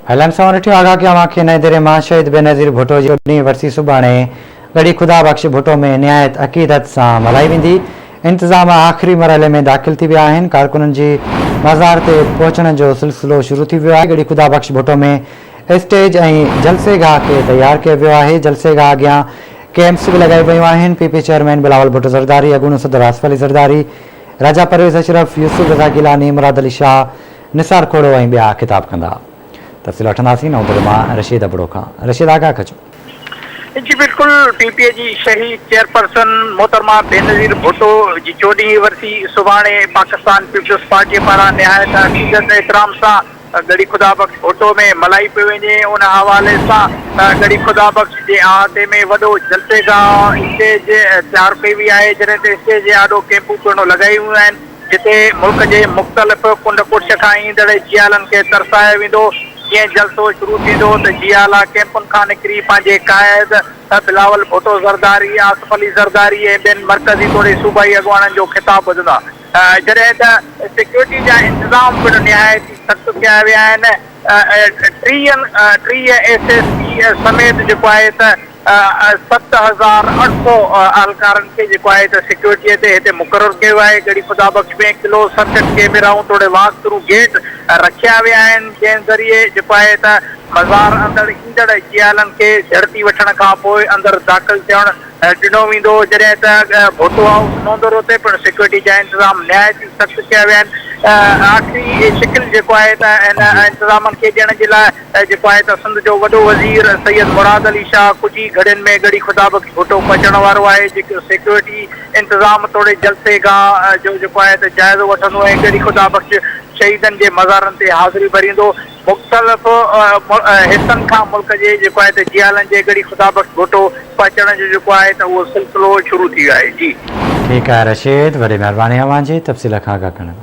हलन सां वठी आगाह कया आखे नए दरे मां शहीद बेनज़ीर भुट्टो जी ॾींहुं वरसी सुभाणे गढ़ी खुदा बख्श भुट्टो में निहायत अक़ीदत सां मल्हाई वेंदी। इंतज़ाम आख़िरी मरहले में दाख़िल थी विया आहिनि। कारकुननि जी मज़ार ते पहुचण जो सिलसिलो शुरू थी वियो आहे। गढ़ी खुदा बख्श भुट्टो में स्टेज ऐं जलसेगाह खे तयारु कयो वियो आहे। जलसेगाह अॻियां कैंप्स बि लॻाई वियूं आहिनि। पीपी चेयरमैन बिलावल भुट्टो ज़रदारी, अॻूणो सदर आसिफ अली ज़रदारी, राजा परवेज़ अशरफ, यूसुफ रज़ा गिलानी, मुराद अली शाह, निसार खोड़ो ऐं ॿिया ख़िताब कंदा। तफ़सील वठंदासीं नओं दरे मां रशीद अबड़ो खां। रशीद आगाह कजो। जी बिल्कुल, पीपीए जी शहीद चेयरपर्सन मोहतरमा बेनज़ीर भुट्टो जी 14वीं वरसी सुभाणे पाकिस्तान पीपल्स पार्टी पारां निहायत अक़ीदत एहतराम सां गढ़ी खुदा बख्श भुट्टो में मल्हाई पई वञे। उन हवाले सां गढ़ी खुदा बख्श जे अहाते में वॾो जलसेगाह स्टेज तयारु कई वई आहे, जॾहिं ते स्टेज जे आॾो कैंपूं पिणु लॻाई वियूं आहिनि, जिते मुल्क जे मुख़्तलिफ़ कुंड कुर्श खां ईंदड़ जियालनि खे तरसायो वेंदो। जीअं जलसो शुरू थींदो त जियाला कैंपुनि खां निकिरी पंहिंजे क़ाइद बिलावल भुट्टो ज़रदारी, आसिफ अली ज़रदारी ऐं ॿियनि मर्कज़ी तौर सूबाई अॻुवाणनि जो ख़िताब ॿुधंदा। जॾहिं त सिक्योरिटी जा इंतज़ाम पिणु निहायत सख़्तु कया विया आहिनि। 30 SSP समेत जेको आहे त 7,800 अहलकारनि खे जेको आहे त सिक्योरिटीअ ते हिते मुक़ररु कयो आहे। गढ़ी खुदा बख्श में किलो सर्किट कैमराऊं तोड़े वाक थ्रू गेट रखिया विया आहिनि, जंहिं ज़रिए जेको आहे त मज़ार अंदरि ईंदड़ जियालनि खे झड़ती वठण खां पोइ अंदरि दाख़िल थियणु ॾिनो वेंदो। जॾहिं त भुट्टो हाउस नौंदरो ते पिणु सिक्योरिटी जा इंतज़ाम निहायत ई सख़्तु कया विया आहिनि। आख़िरी शिकिल जेको आहे त इन इंतज़ामनि खे ॾियण जे लाइ जेको आहे त सिंध जो वॾो वज़ीर सैयद मुराद अली शाह कुझु ई घड़ियुनि में गढ़ी खुदा बख्श भुट्टो पहुचण वारो आहे, जेको सिक्योरिटी इंतज़ाम तोड़े जलसेगाह जो जेको आहे त जाइज़ो वठंदो ऐं गढ़ी खुदा बख्श शहीदनि जे मज़ारनि ते हाज़िरी भरींदो। मुख़्तलिफ़ हिसनि खां मुल्क जे जेको आहे त जियालनि जे गढ़ी खुदा बख्श भुट्टो पहुचण जो जेको आहे त उहो सिलसिलो शुरू थी वियो आहे। जी ठीकु आहे रशीद, वॾी महिरबानी अव्हां जी तफ़सील खां आगाह करण।